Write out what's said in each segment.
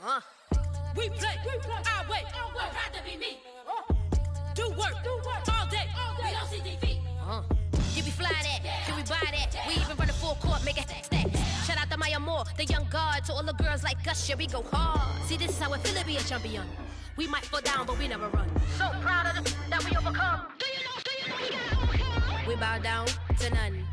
We play our way. Proud to be me. Do work all day. We don't see defeat. Can we fly that? Can we buy that? We even run the full court, make it stack. Shout out to Maya Moore, the young guard. To all the girls like us, yeah, we go hard. See, this is how it feel to be a champion. We might fall down, but we never run. So proud of them that we overcome. Do you know we got overcome? We bow down to none.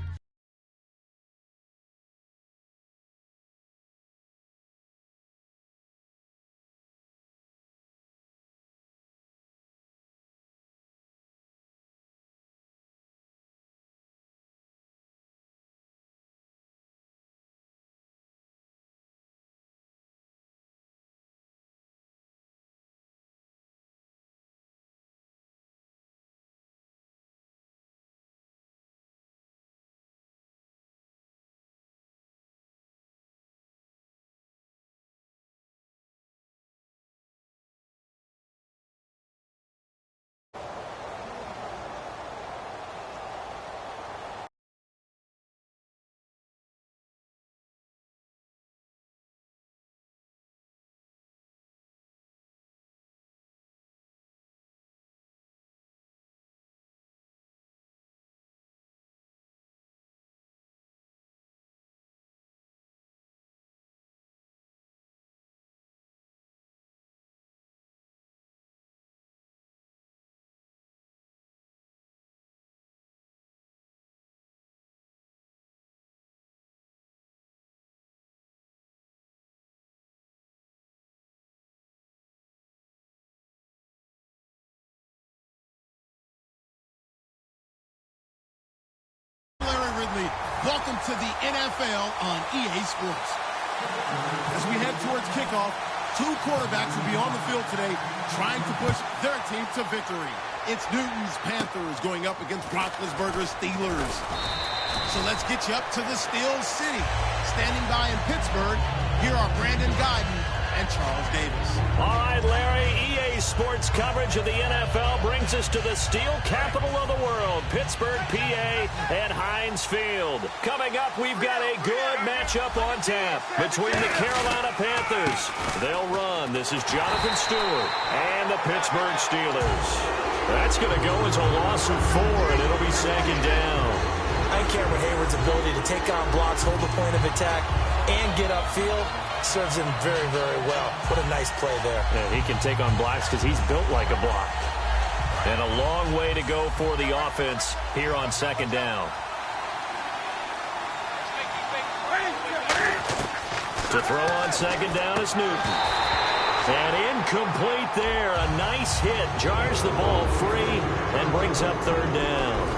Welcome to the NFL on EA Sports. As we head towards kickoff, two quarterbacks will be on the field today trying to push their team to victory. It's Newton's Panthers going up against Roethlisberger's Steelers. So let's get you up to the Steel City. Standing by in Pittsburgh, here are Brandon Guyton and Charles Davis. All right, Larry, EA Sports coverage of the NFL brings us to the steel capital of the world, Pittsburgh, PA, and Heinz Field. Coming up, we've got a good matchup on tap between the Carolina Panthers. They'll run. This is Jonathan Stewart and the Pittsburgh Steelers. That's going to go as a loss of 4, and it'll be second down. And Cameron Hayward's ability to take on blocks, hold the point of attack, and get upfield serves him very, very well. What a nice play there. Yeah, he can take on blocks because he's built like a block. And a long way to go for the offense here on second down. To throw on second down is Newton. And incomplete there. A nice hit. Jars the ball free and brings up third down.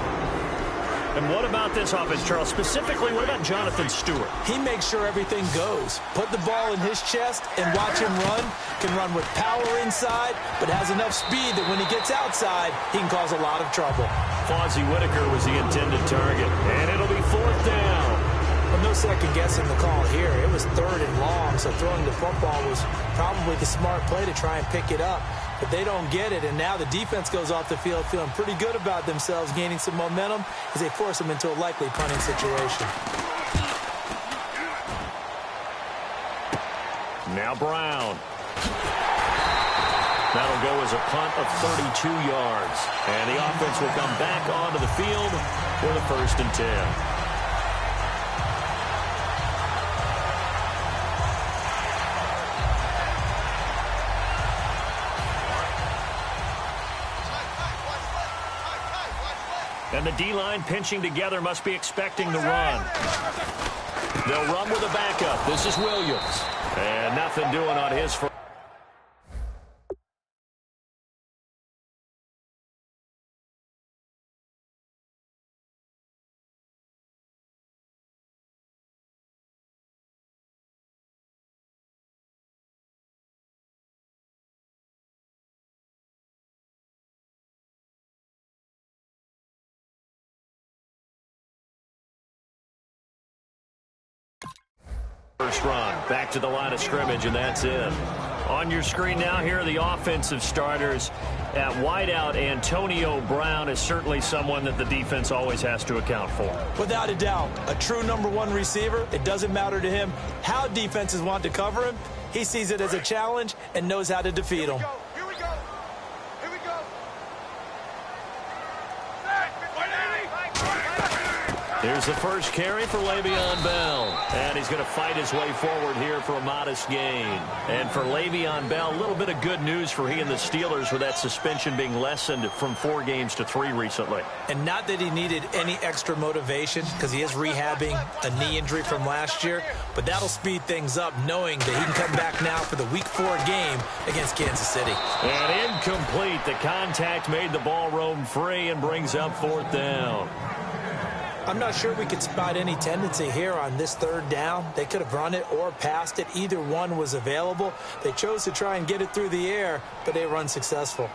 And what about this offense, Charles? Specifically, what about Jonathan Stewart? He makes sure everything goes. Put the ball in his chest and watch him run. Can run with power inside, but has enough speed that when he gets outside, he can cause a lot of trouble. Fozzie Whitaker was the intended target. And it'll be fourth down. Well, no second guessing the call here. It was third and long, so throwing the football was probably the smart play to try and pick it up. But they don't get it, and now the defense goes off the field feeling pretty good about themselves, gaining some momentum as they force them into a likely punting situation. Now Brown. That'll go as a punt of 32 yards. And the offense will come back onto the field for the 1st and 10. And the D-line pinching together must be expecting the run. They'll run with a backup. This is Williams. And nothing doing on his first. Run back to the line of scrimmage, and that's it. On your screen now, here are the offensive starters. At wideout, Antonio Brown is certainly someone that the defense always has to account for. Without a doubt, a true #1 receiver. It doesn't matter to him how defenses want to cover him. He sees it as a challenge and knows how to defeat them. Here we go. Here we go. Here's the first carry for Le'Veon Bell. And he's going to fight his way forward here for a modest gain. And for Le'Veon Bell, a little bit of good news for he and the Steelers with that suspension being lessened from 4 games to 3 recently. And not that he needed any extra motivation because he is rehabbing a knee injury from last year. But that'll speed things up knowing that he can come back now for the Week 4 game against Kansas City. And incomplete. The contact made the ball roam free and brings up 4th down. I'm not sure we could spot any tendency here on this 3rd down. They could have run it or passed it. Either one was available. They chose to try and get it through the air, but they were unsuccessful.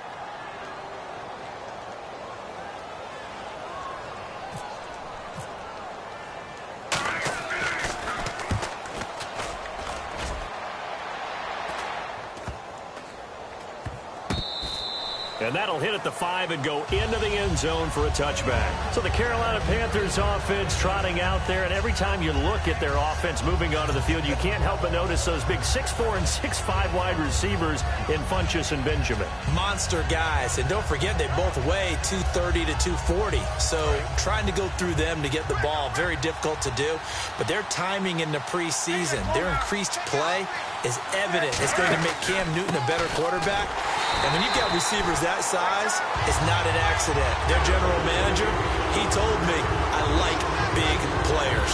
And that'll hit at the 5 and go into the end zone for a touchback. So the Carolina Panthers offense trotting out there, and every time you look at their offense moving onto the field, you can't help but notice those big 6'4" and 6'5" wide receivers in Funchess and Benjamin. Monster guys, and don't forget they both weigh 230 to 240. So trying to go through them to get the ball, very difficult to do. But their timing in the preseason, their increased play is evident. It's going to make Cam Newton a better quarterback. And when you've got receivers that size, it's not an accident. Their general manager, he told me, I like big players.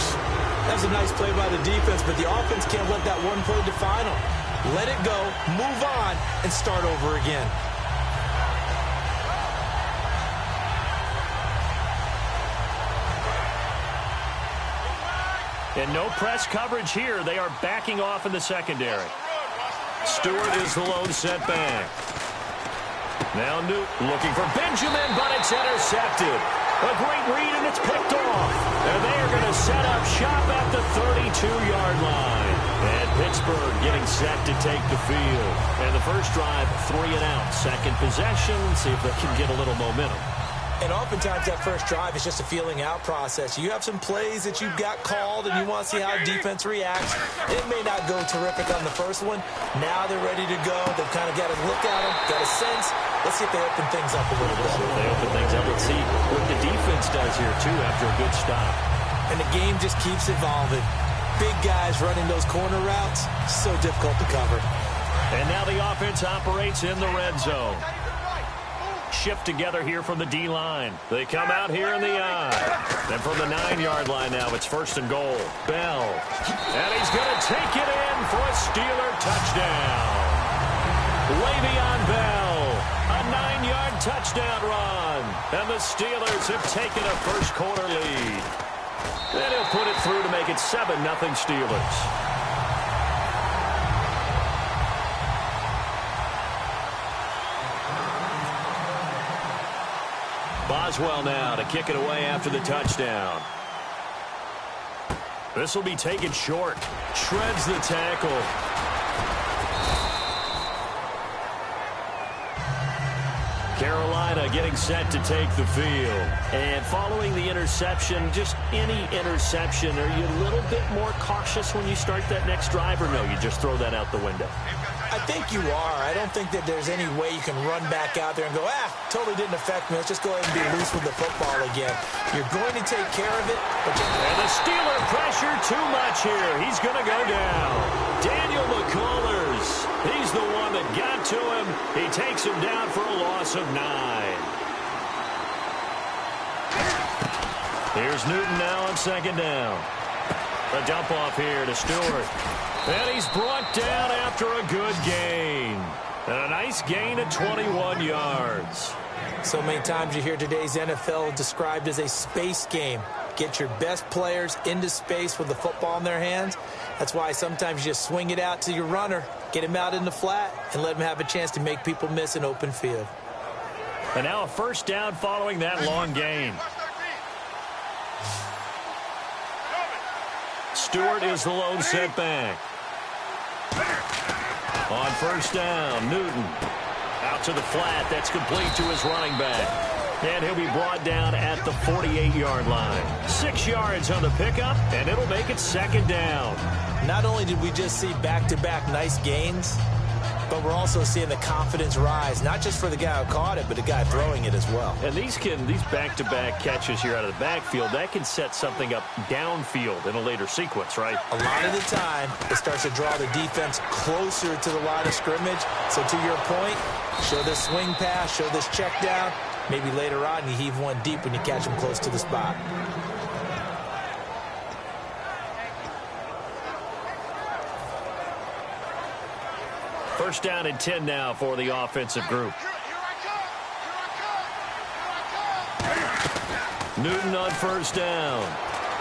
That was a nice play by the defense, but the offense can't let that one play define them. Let it go, move on, and start over again. And no press coverage here. They are backing off in the secondary. Stewart is the lone setback. Now Newton looking for Benjamin, but it's intercepted. A great read, and it's picked off. And they are going to set up shop at the 32-yard line. And Pittsburgh getting set to take the field. And the first drive, 3 and out. Second possession, see if they can get a little momentum. And oftentimes that first drive is just a feeling out process. You have some plays that you've got called and you want to see how defense reacts. It may not go terrific on the first one. Now they're ready to go. They've kind of got a look at them, got a sense. Let's see if they open things up a little bit. They open things up. Let's see what the defense does here, too, after a good stop. And the game just keeps evolving. Big guys running those corner routes, so difficult to cover. And now the offense operates in the red zone. Shift together here from the D-line. They come out here in the I. Then from the 9-yard line now, it's 1st and goal. Bell. And he's going to take it in for a Steeler touchdown. Le'Veon Bell. A 9-yard touchdown run. And the Steelers have taken a first-quarter lead. Then he'll put it through to make it 7-0 Steelers. Boswell now to kick it away after the touchdown. This will be taken short. Shreds the tackle. Carolina getting set to take the field. And following the interception, just any interception, are you a little bit more cautious when you start that next drive, or no, you just throw that out the window? I think you are. I don't think that there's any way you can run back out there and go, totally didn't affect me. Let's just go ahead and be loose with the football again. You're going to take care of it. And the Steeler pressure too much here. He's going to go down. Daniel McCullers. He's the one that got to him. He takes him down for a loss of 9. Here's Newton now on 2nd down. A dump off here to Stewart. And he's brought down after a good gain. And a nice gain of 21 yards. So many times you hear today's NFL described as a space game. Get your best players into space with the football in their hands. That's why sometimes you just swing it out to your runner, get him out in the flat, and let him have a chance to make people miss an open field. And now a first down following that long gain. Stewart is the lone setback. On 1st down, Newton out to the flat. That's complete to his running back. And he'll be brought down at the 48-yard line. 6 yards on the pickup, and it'll make it second down. Not only did we just see back-to-back nice gains, but we're also seeing the confidence rise, not just for the guy who caught it, but the guy throwing it as well. And these back-to-back catches here out of the backfield, that can set something up downfield in a later sequence, right? A lot of the time, it starts to draw the defense closer to the line of scrimmage. So to your point, show this swing pass, show this check down. Maybe later on you heave one deep when you catch him close to the spot. First down and 10 now for the offensive group. Newton on first down.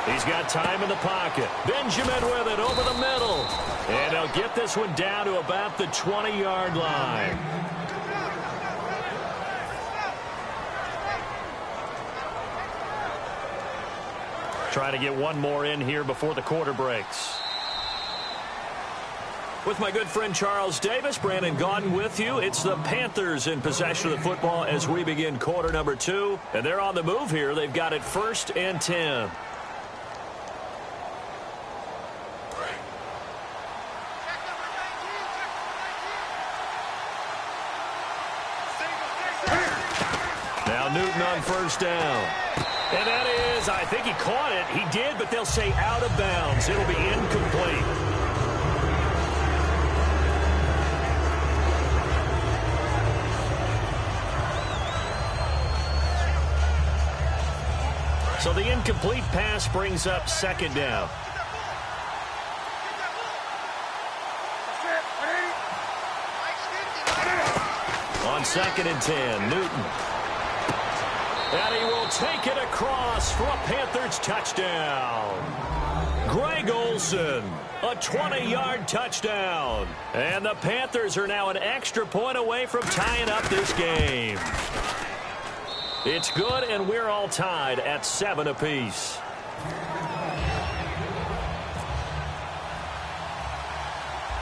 He's got time in the pocket. Benjamin with it over the middle. And he'll get this one down to about the 20-yard line. Trying to get one more in here before the quarter breaks. With my good friend Charles Davis, Brandon Gaudin with you. It's the Panthers in possession of the football as we begin quarter number 2. And they're on the move here. They've got it 1st and 10. Now Newton on first down. And that is, I think he caught it. He did, but they'll say out of bounds. It'll be incomplete. So the incomplete pass brings up second down. On 2nd and 10, Newton. And he will take it across for a Panthers touchdown. Greg Olsen, a 20-yard touchdown. And the Panthers are now an extra point away from tying up this game. It's good, and we're all tied at 7 apiece.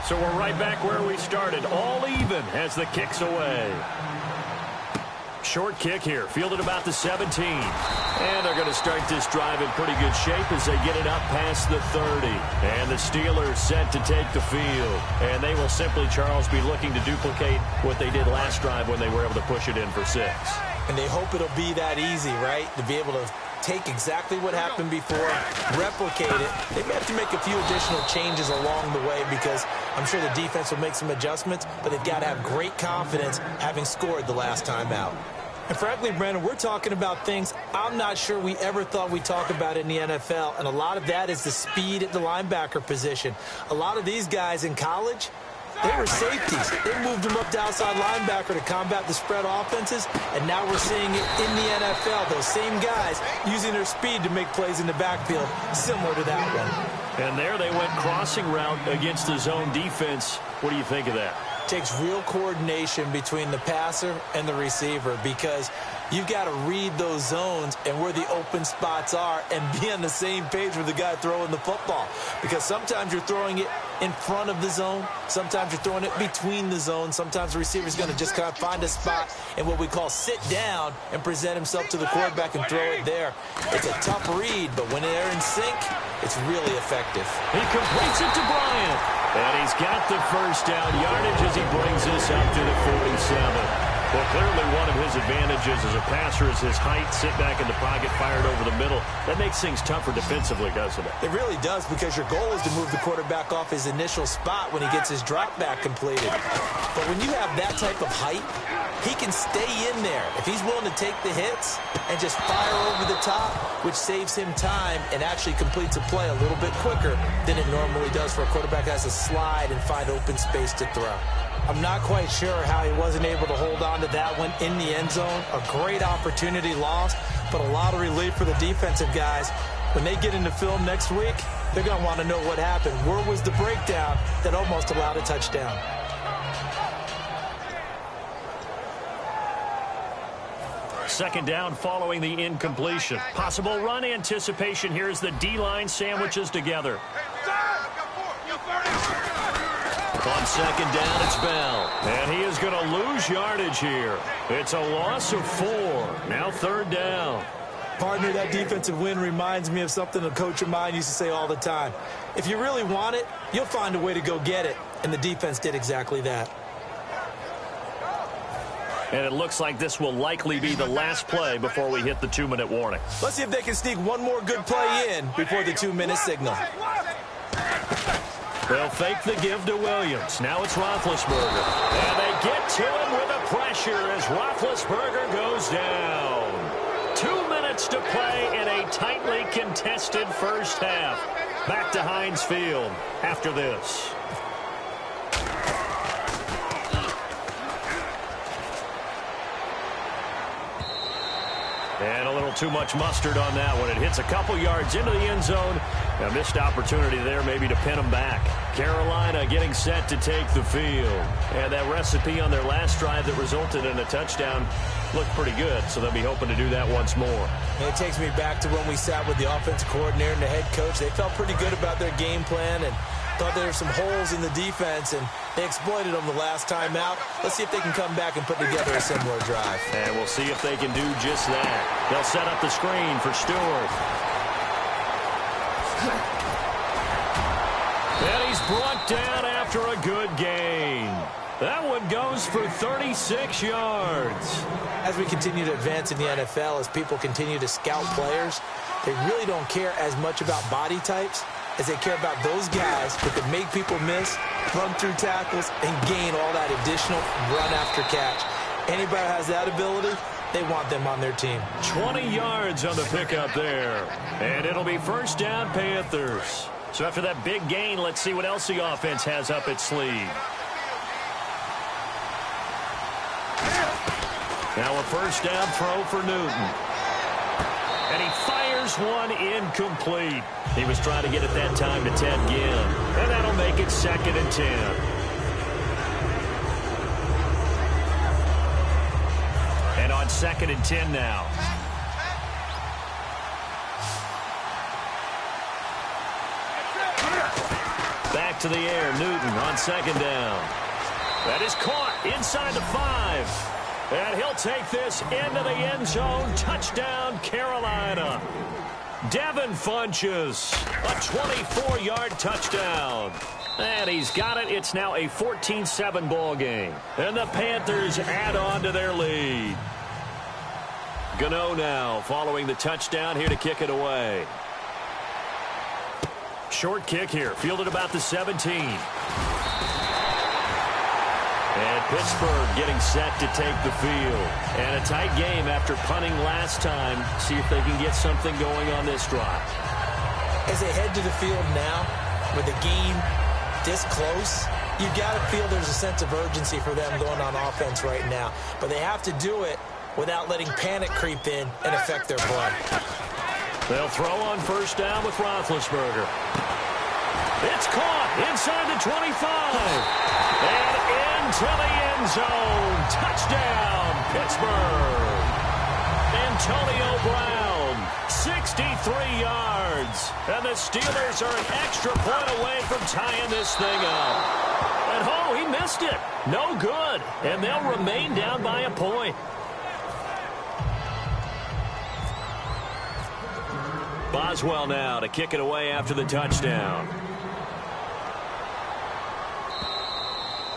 So we're right back where we started, all even as the kick's away. Short kick here, fielded about the 17. And they're going to start this drive in pretty good shape as they get it up past the 30. And the Steelers set to take the field. And they will simply, Charles, be looking to duplicate what they did last drive when they were able to push it in for 6. And they hope it'll be that easy, right? To be able to take exactly what happened before, replicate it. They may have to make a few additional changes along the way because I'm sure the defense will make some adjustments, but they've got to have great confidence having scored the last time out. And frankly, Brandon, we're talking about things I'm not sure we ever thought we'd talk about in the NFL, and a lot of that is the speed at the linebacker position. A lot of these guys in college, they were safeties. They moved them up to outside linebacker to combat the spread offenses, and now we're seeing it in the NFL. Those same guys using their speed to make plays in the backfield, similar to that one. And there they went crossing route against the zone defense. What do you think of that? Takes real coordination between the passer and the receiver because you've got to read those zones and where the open spots are and be on the same page with the guy throwing the football. Because sometimes you're throwing it in front of the zone. Sometimes you're throwing it between the zones. Sometimes the receiver's going to just kind of find a spot and what we call sit down and present himself to the quarterback and throw it there. It's a tough read, but when they're in sync, it's really effective. He completes it to Bryant. And he's got the first down yardage as he brings this up to the 47. Well, clearly one of his advantages as a passer is his height, sit back in the pocket, fired over the middle. That makes things tougher defensively, doesn't it? It really does because your goal is to move the quarterback off his initial spot when he gets his drop back completed. But when you have that type of height, he can stay in there if he's willing to take the hits and just fire over the top, which saves him time and actually completes a play a little bit quicker than it normally does for a quarterback that has to slide and find open space to throw. I'm not quite sure how he wasn't able to hold on to that one in the end zone. A great opportunity lost, but a lot of relief for the defensive guys. When they get into film next week, they're going to want to know what happened. Where was the breakdown that almost allowed a touchdown? Second down following the incompletion. Possible run anticipation here as the D-line sandwiches together. On second down, it's Bell. And he is going to lose yardage here. It's a loss of 4. Now third down. Partner, that defensive win reminds me of something a coach of mine used to say all the time. If you really want it, you'll find a way to go get it. And the defense did exactly that. And it looks like this will likely be the last play before we hit the 2-minute warning. Let's see if they can sneak one more good play in before the 2-minute signal. They'll fake the give to Williams. Now it's Roethlisberger. And they get to him with the pressure as Roethlisberger goes down. 2 minutes to play in a tightly contested first half. Back to Heinz Field after this. And a little too much mustard on that one. It hits a couple yards into the end zone. A missed opportunity there maybe to pin them back. Carolina getting set to take the field. And that recipe on their last drive that resulted in a touchdown looked pretty good, so they'll be hoping to do that once more. And it takes me back to when we sat with the offensive coordinator and the head coach. They felt pretty good about their game plan and thought there were some holes in the defense, and they exploited them the last time out. Let's see if they can come back and put together a similar drive. And we'll see if they can do just that. They'll set up the screen for Stewart. And he's brought down after a good gain. That one goes for 36 yards. As we continue to advance in the NFL, as people continue to scout players, they really don't care as much about body types as they care about those guys who can make people miss, run through tackles, and gain all that additional run after catch. Anybody who has that ability, they want them on their team. 20 yards on the pickup there. And it'll be first down, Panthers. So after that big gain, let's see what else the offense has up its sleeve. Now a first down throw for Newton. And he fires one incomplete. He was trying to get it that time to Ted Ginn. And that'll make it 2nd and 10. And on 2nd and 10 now. Back to the air, Newton on 2nd down. That is caught inside the 5. And he'll take this into the end zone. Touchdown, Carolina. Devin Funchess, a 24-yard touchdown. And he's got it. It's now a 14-7 ball game. And the Panthers add on to their lead. Gano now following the touchdown here to kick it away. Short kick here, fielded about the 17. And Pittsburgh getting set to take the field. And a tight game after punting last time. See if they can get something going on this drive. As they head to the field now, with the game this close, you got to feel there's a sense of urgency for them going on offense right now. But they have to do it without letting panic creep in and affect their blood. They'll throw on first down with Roethlisberger. It's caught inside the 25. And into the end zone. Touchdown, Pittsburgh. Antonio Brown, 63 yards. And the Steelers are an extra point away from tying this thing up. And oh, he missed it. No good. And they'll remain down by a point. Boswell now to kick it away after the touchdown.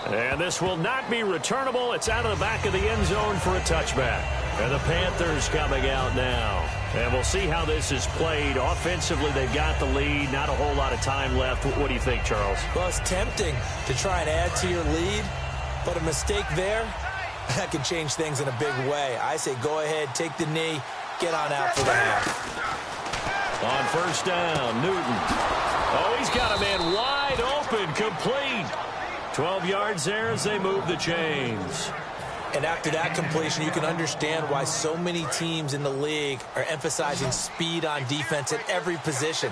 And this will not be returnable. It's out of the back of the end zone for a touchback. And the Panthers coming out now. And we'll see how this is played. Offensively, they've got the lead. Not a whole lot of time left. What do you think, Charles? Well, it's tempting to try and add to your lead. But a mistake there, that could change things in a big way. I say go ahead, take the knee, get on out for the half. On first down, Newton. Oh, he's got a man wide open, complete. 12 yards there as they move the chains. And after that completion, you can understand why so many teams in the league are emphasizing speed on defense at every position.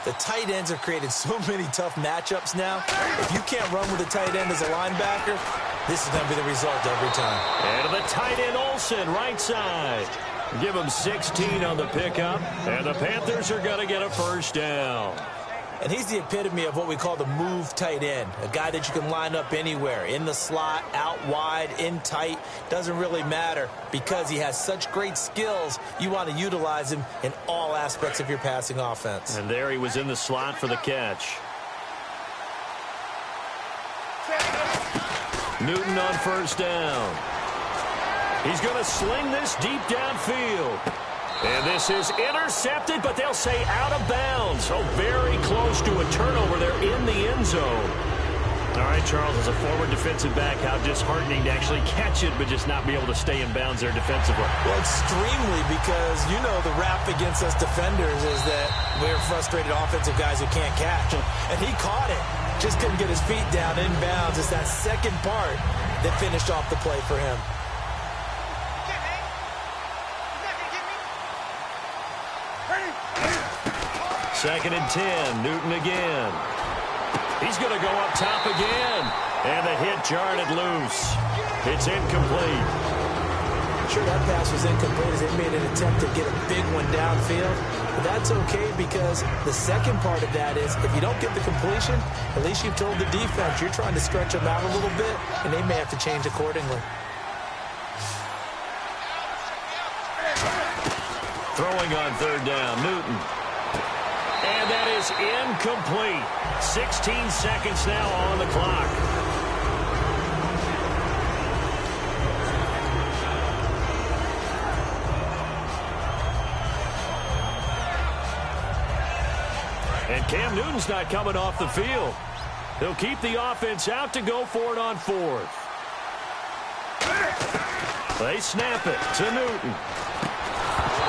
The tight ends have created so many tough matchups now. If you can't run with a tight end as a linebacker, this is going to be the result every time. And the tight end Olsen, right side. Give him 16 on the pickup. And the Panthers are going to get a first down. And he's the epitome of what we call the move tight end, a guy that you can line up anywhere, in the slot, out wide, in tight, doesn't really matter because he has such great skills. You want to utilize him in all aspects of your passing offense. And there he was in the slot for the catch. Newton on first down. He's going to sling this deep downfield. And this is intercepted, but they'll say out of bounds. So very close to a turnover there in the end zone. All right, Charles, as a former defensive back, how disheartening to actually catch it, but just not be able to stay in bounds there defensively. Well, extremely, because, you know, the rap against us defenders is that we're frustrated offensive guys who can't catch. And he caught it. Just couldn't get his feet down in bounds. It's that second part that finished off the play for him. Second and 10, Newton again. He's going to go up top again. And the hit jarred it loose. It's incomplete. Sure, that pass was incomplete as they made an attempt to get a big one downfield. But that's okay because the second part of that is if you don't get the completion, at least you've told the defense you're trying to stretch them out a little bit, and they may have to change accordingly. Throwing on third down, Newton. And that is incomplete. 16 seconds now on the clock. And Cam Newton's not coming off the field. He'll keep the offense out to go for it on fourth. They snap it to Newton.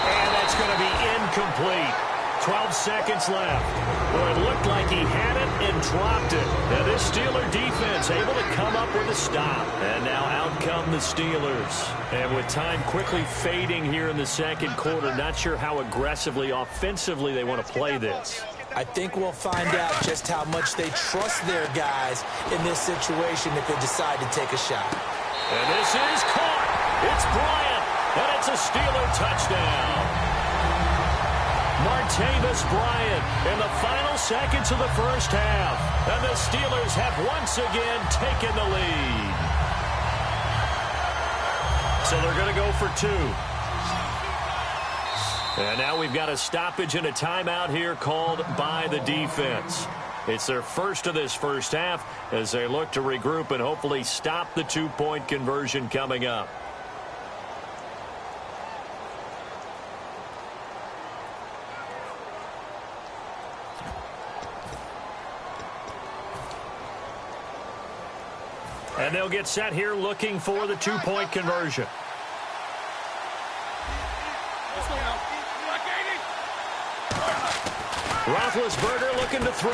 And that's going to be incomplete. 12 seconds left. Well, it looked like he had it and dropped it. Now this Steeler defense able to come up with a stop. And now out come the Steelers. And with time quickly fading here in the second quarter, not sure how aggressively, offensively they want to play this. I think we'll find out just how much they trust their guys in this situation if they decide to take a shot. And this is caught. It's Bryant. And it's a Steeler touchdown. Martavis Bryant in the final seconds of the first half. And the Steelers have once again taken the lead. So they're going to go for two. And now we've got a stoppage and a timeout here called by the defense. It's their first of this first half as they look to regroup and hopefully stop the two-point conversion coming up. And they'll get set here looking for the two-point conversion. Roethlisberger looking to throw.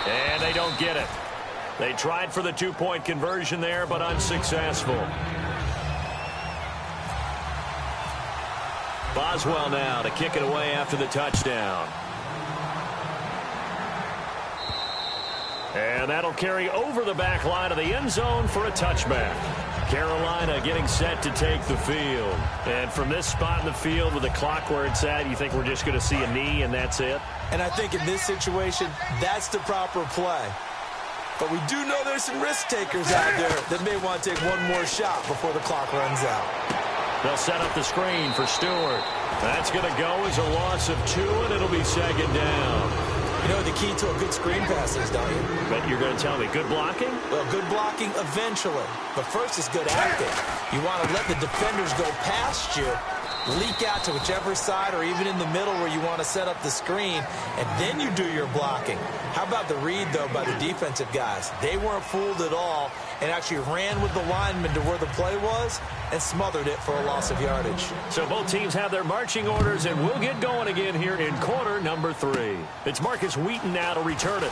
And they don't get it. They tried for the two-point conversion there, but unsuccessful. Boswell now to kick it away after the touchdown. And that'll carry over the back line of the end zone for a touchback. Carolina getting set to take the field. And from this spot in the field with the clock where it's at, you think we're just going to see a knee and that's it? And I think in this situation, that's the proper play. But we do know there's some risk takers out there that may want to take one more shot before the clock runs out. They'll set up the screen for Stewart. That's going to go as a loss of 2, and it'll be second down. You know the key to a good screen pass is, don't you? But you're going to tell me, good blocking? Well, good blocking eventually. But first is good acting. You want to let the defenders go past you, leak out to whichever side or even in the middle where you want to set up the screen, and then you do your blocking. How about the read, though, by the defensive guys? They weren't fooled at all and actually ran with the lineman to where the play was and smothered it for a loss of yardage. So both teams have their marching orders, and we'll get going again here in quarter number 3. It's Marcus Wheaton now to return it.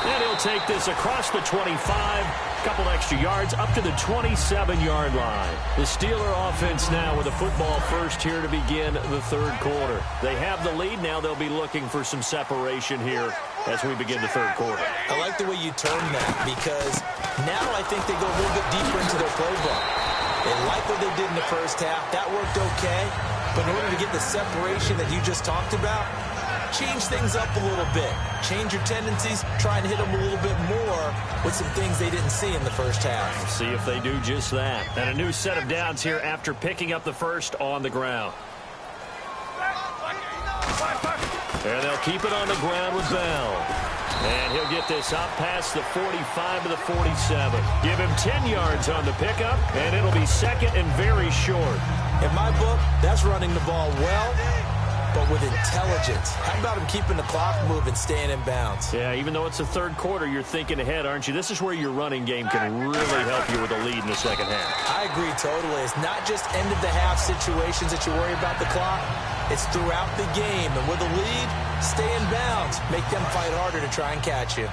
And he'll take this across the 25, couple extra yards up to the 27-yard line. The Steeler offense now with a football first here to begin the third quarter. They have the lead. Now they'll be looking for some separation here as we begin the third quarter. I like the way you term that because now I think they go a little bit deeper into their playbook. They like what they did in the first half. That worked okay. But in order to get the separation that you just talked about, change things up a little bit. Change your tendencies, try and hit them a little bit more with some things they didn't see in the first half. We'll see if they do just that. And a new set of downs here after picking up the first on the ground. And they'll keep it on the ground with Bell. And he'll get this up past the 45 to the 47. Give him 10 yards on the pickup, and it'll be second and very short. In my book, that's running the ball well, but with intelligence. How about him keeping the clock moving, staying in bounds? Yeah, even though it's the third quarter, you're thinking ahead, aren't you? This is where your running game can really help you with a lead in the second half. I agree totally. It's not just end-of-the-half situations that you worry about the clock. It's throughout the game. And with a lead, stay in bounds. Make them fight harder to try and catch you.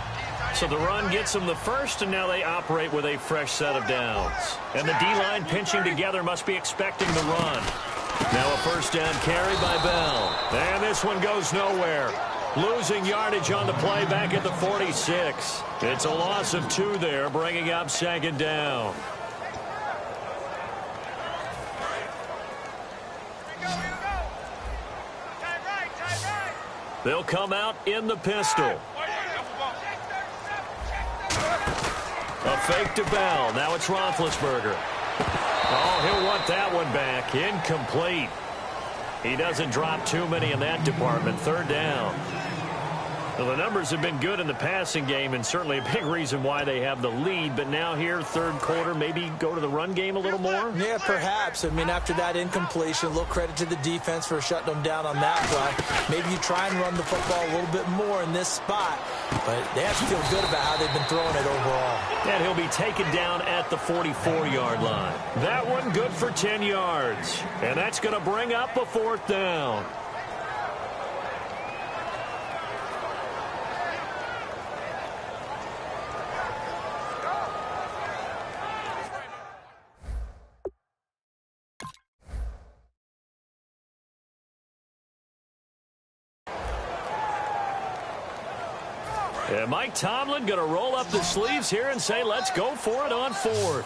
So the run gets them the first, and now they operate with a fresh set of downs. And the D-line pinching together must be expecting the run. Now a first down carry by Bell. And this one goes nowhere. Losing yardage on the play back at the 46. It's a loss of 2 there, bringing up second down. They'll come out in the pistol. A fake to Bell. Now it's Roethlisberger. Oh, he'll want that one back. Incomplete. He doesn't drop too many in that department. Third down. Well, the numbers have been good in the passing game, and certainly a big reason why they have the lead. But now here, third quarter, maybe go to the run game a little more? Yeah, perhaps. I mean, after that incompletion, a little credit to the defense for shutting them down on that play. Maybe you try and run the football a little bit more in this spot. But they have to feel good about how they've been throwing it overall. And he'll be taken down at the 44-yard line. That one good for 10 yards. And that's going to bring up a fourth down. And Mike Tomlin going to roll up the sleeves here and say, let's go for it on fourth.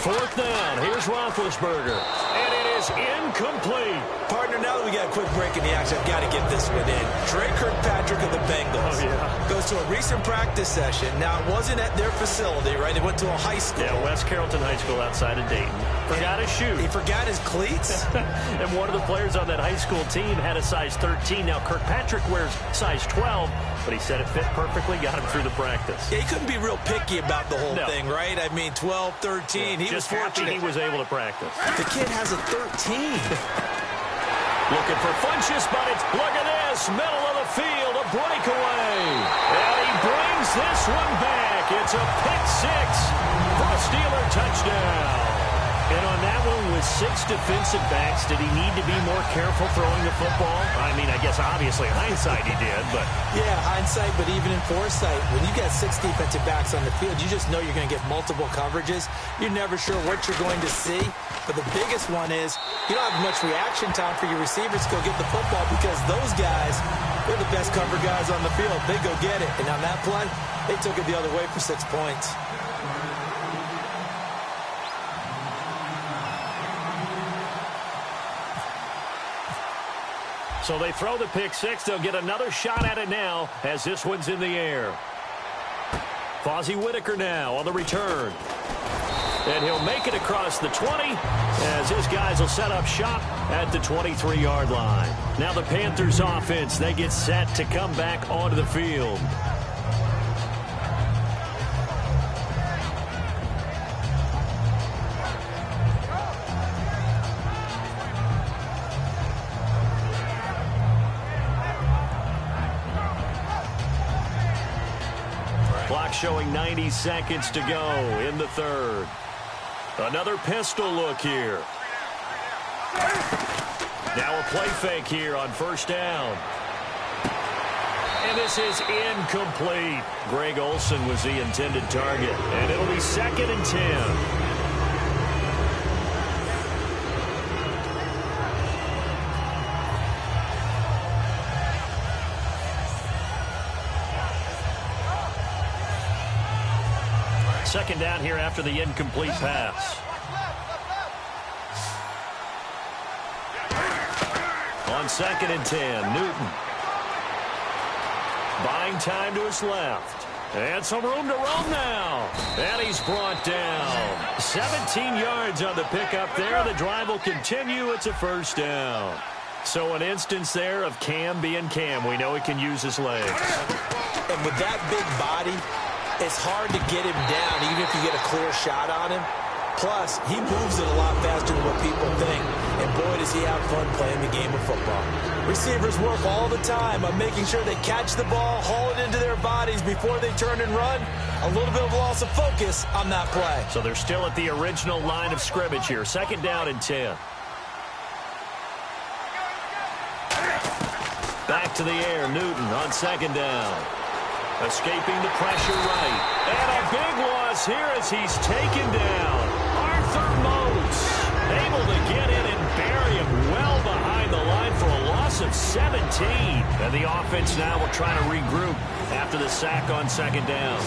Fourth down. Here's Roethlisberger. And it is incomplete. Partner, now that we got a quick break in the action, I've got to get this one in. Trey Kirkpatrick of the Bengals goes to a recent practice session. Now, it wasn't at their facility, right? They went to a high school. Yeah, West Carrollton High School outside of Dayton. Forgot his shoe. He forgot his cleats? And one of the players on that high school team had a size 13. Now, Kirkpatrick wears size 12, but he said it fit perfectly, got him through the practice. Yeah, he couldn't be real picky about the whole thing, right? I mean, 12, 13. He was fortunate. He was able to practice. The kid has a 13. Looking for Funchess, but it's, look at this, middle of the field, a breakaway. And he brings this one back. It's a pick six for a Steeler touchdown. And on that one, with 6 defensive backs, did he need to be more careful throwing the football? I mean, I guess obviously hindsight he did, but... Yeah, hindsight, but even in foresight, when you got 6 defensive backs on the field, you just know you're going to get multiple coverages. You're never sure what you're going to see. But the biggest one is you don't have much reaction time for your receivers to go get the football because those guys, they're the best cover guys on the field. They go get it. And on that play, they took it the other way for 6 points. So they throw the pick six. They'll get another shot at it now as this one's in the air. Fozzie Whitaker now on the return. And he'll make it across the 20 as his guys will set up shop at the 23-yard line. Now the Panthers offense, they get set to come back onto the field. Clock showing 90 seconds to go in the third. Another pistol look here. Now a play fake here on first down. And this is incomplete. Greg Olsen was the intended target. And it'll be 2nd and 10. Second down here after the incomplete pass. On 2nd and 10, Newton. Buying time to his left. And some room to roam now. And he's brought down. 17 yards on the pickup there. The drive will continue. It's a first down. So an instance there of Cam being Cam. We know he can use his legs. And with that big body, it's hard to get him down even if you get a clear shot on him. Plus, he moves it a lot faster than what people think. And boy, does he have fun playing the game of football. Receivers work all the time on making sure they catch the ball, haul it into their bodies before they turn and run. A little bit of loss of focus on that play. So they're still at the original line of scrimmage here. 2nd down and 10. Back to the air, Newton on 2nd down. Escaping the pressure right. And a big loss here as he's taken down. Arthur Moats able to get in and bury him well behind the line for a loss of 17. And the offense now will try to regroup after the sack on 2nd down.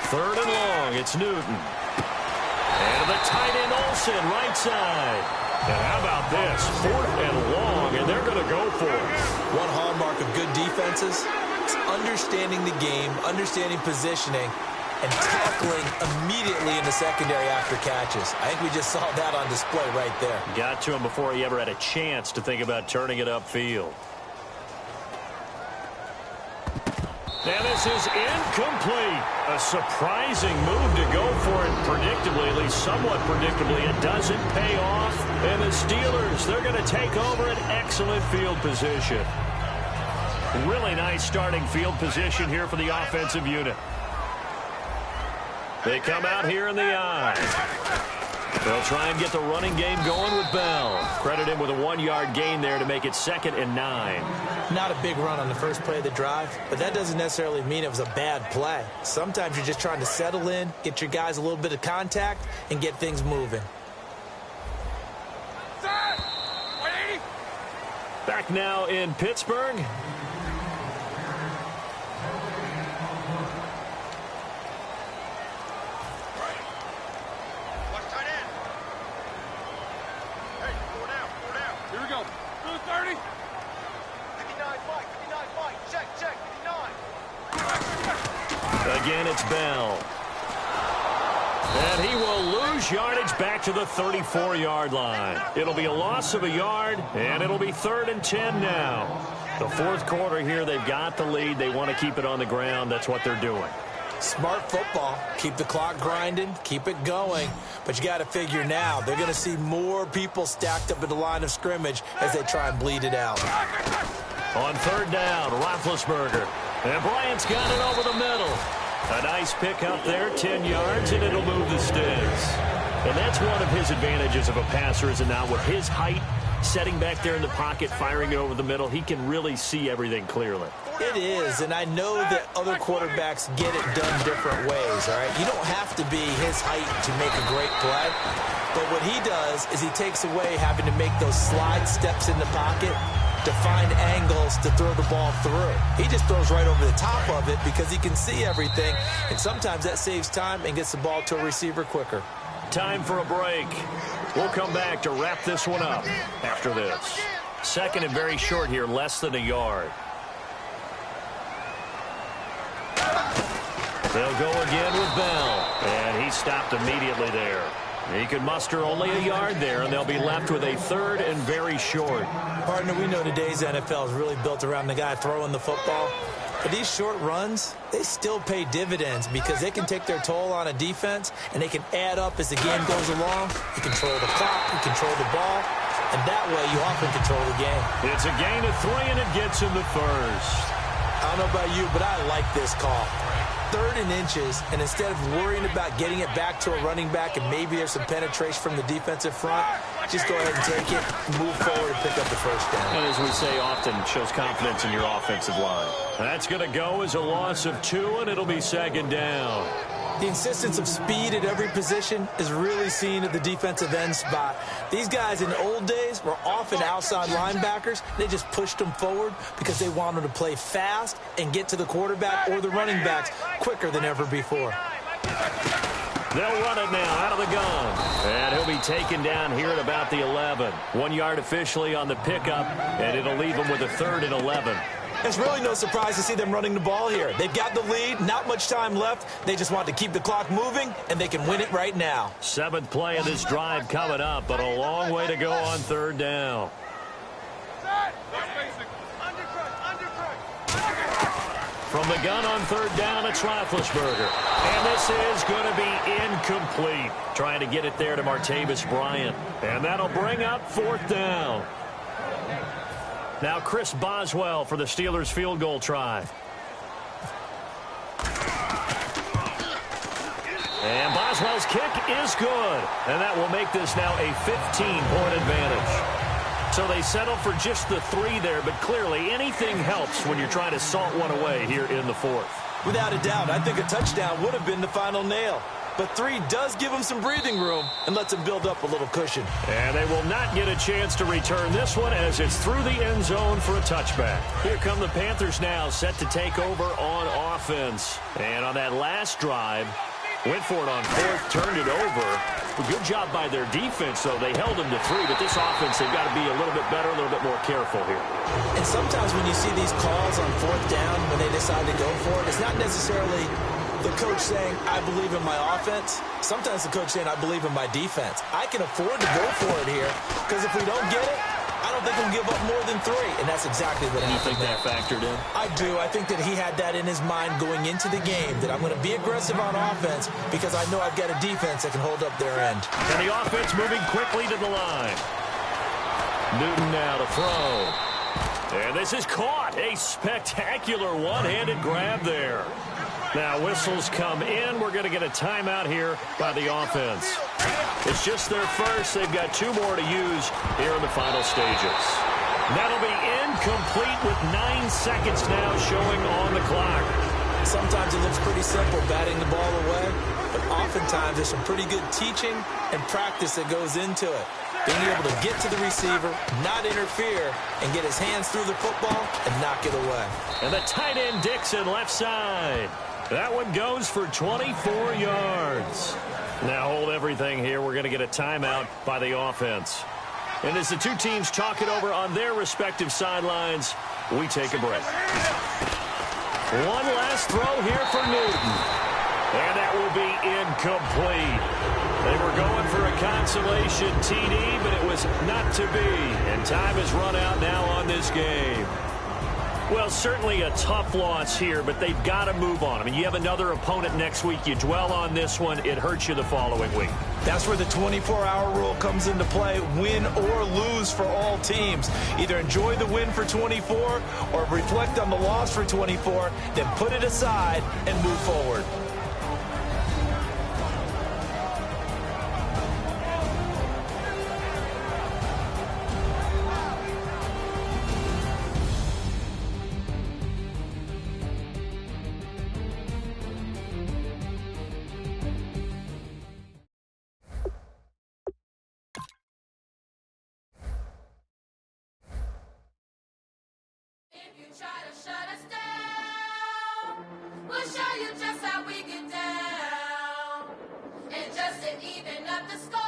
3rd and long, it's Newton. And the tight end Olsen, right side. And how about this? 4th and long, and they're going to go for it. One hallmark of good defenses is understanding the game, understanding positioning, and tackling immediately in the secondary after catches. I think we just saw that on display right there. Got to him before he ever had a chance to think about turning it upfield. And this is incomplete. A surprising move to go for it predictably, at least somewhat predictably. It doesn't pay off. And the Steelers, they're going to take over an excellent field position. Really nice starting field position here for the offensive unit. They come out here in the eye. They'll try and get the running game going with Bell. Credit him with a 1-yard gain there to make it 2nd and 9. Not a big run on the first play of the drive, but that doesn't necessarily mean it was a bad play. Sometimes you're just trying to settle in, get your guys a little bit of contact, and get things moving. Back now in Pittsburgh. Again, it's Bell. And he will lose yardage back to the 34-yard line. It'll be a loss of a yard, and it'll be 3rd and 10 now. The 4th quarter here, they've got the lead. They want to keep it on the ground. That's what they're doing. Smart football. Keep the clock grinding. Keep it going. But you got to figure now, they're going to see more people stacked up at the line of scrimmage as they try and bleed it out. On 3rd down, Roethlisberger. And Bryant's got it over the middle. A nice pick up there, 10 yards, and it'll move the sticks. And that's one of his advantages of a passer, is now with his height, setting back there in the pocket, firing it over the middle, he can really see everything clearly. It is, and I know that other quarterbacks get it done different ways, all right? You don't have to be his height to make a great play, but what he does is he takes away having to make those slide steps in the pocket to find angles to throw the ball through. He just throws right over the top of it because he can see everything, and sometimes that saves time and gets the ball to a receiver quicker. Time for a break. We'll come back to wrap this one up after this. 2nd and very short here, less than a yard. They'll go again with Bell, and he stopped immediately there. He could muster only a yard there, and they'll be left with a 3rd and very short. Partner, we know today's NFL is really built around the guy throwing the football. But these short runs, they still pay dividends because they can take their toll on a defense, and they can add up as the game goes along. You control the clock, you control the ball, and that way you often control the game. It's a gain of 3, and it gets him the first. I don't know about you, but I like this call. 3rd and inches, and instead of worrying about getting it back to a running back and maybe there's some penetration from the defensive front, just go ahead and take it, move forward, and pick up the first down. And as we say often, shows confidence in your offensive line. That's going to go as a loss of 2, and it'll be 2nd down. The insistence of speed at every position is really seen at the defensive end spot. These guys in the old days were often outside linebackers. They just pushed them forward because they wanted to play fast and get to the quarterback or the running backs quicker than ever before. They'll run it now out of the gun. And he'll be taken down here at about the 11. 1 yard officially on the pickup, and it'll leave him with a 3rd and 11. It's really no surprise to see them running the ball here. They've got the lead, not much time left. They just want to keep the clock moving, and they can win it right now. 7th play of this drive coming up, but a long way to go on 3rd down. From the gun on 3rd down, it's Roethlisberger. And this is going to be incomplete. Trying to get it there to Martavis Bryant. And that'll bring up 4th down. Now Chris Boswell for the Steelers field goal try. And Boswell's kick is good. And that will make this now a 15-point advantage. So they settle for just the 3 there, but clearly anything helps when you're trying to salt one away here in the 4th. Without a doubt, I think a touchdown would have been the final nail. But 3 does give them some breathing room and lets them build up a little cushion. And they will not get a chance to return this one as it's through the end zone for a touchback. Here come the Panthers now, set to take over on offense. And on that last drive, went for it on 4th, turned it over. Good job by their defense, though. They held them to 3, but this offense, they've got to be a little bit better, a little bit more careful here. And sometimes when you see these calls on 4th down, when they decide to go for it, it's not necessarily the coach saying, I believe in my offense. Sometimes the coach saying, I believe in my defense. I can afford to go for it here, because if we don't get it, I don't think we'll give up more than 3, and that's exactly what happened. You think that factored in? I do. I think that he had that in his mind going into the game, that I'm going to be aggressive on offense because I know I've got a defense that can hold up their end. And the offense moving quickly to the line. Newton now to throw. And this is caught. A spectacular one-handed grab there. Now whistles come in. We're going to get a timeout here by the offense. It's just their first. They've got 2 more to use here in the final stages. That'll be incomplete with 9 seconds now showing on the clock. Sometimes it looks pretty simple, batting the ball away, but oftentimes there's some pretty good teaching and practice that goes into it. Being able to get to the receiver, not interfere, and get his hands through the football and knock it away. And the tight end Dixon left side. That one goes for 24 yards. Now hold everything here. We're going to get a timeout by the offense. And as the 2 teams talk it over on their respective sidelines, we take a break. One last throw here for Newton. And that will be incomplete. They were going for a consolation TD, but it was not to be. And time has run out now on this game. Well, certainly a tough loss here, but they've got to move on. I mean, you have another opponent next week. You dwell on this one, it hurts you the following week. That's where the 24-hour rule comes into play, win or lose for all teams. Either enjoy the win for 24 or reflect on the loss for 24, then put it aside and move forward. Try to shut us down. We'll show you just how we get down. And just to even up the score.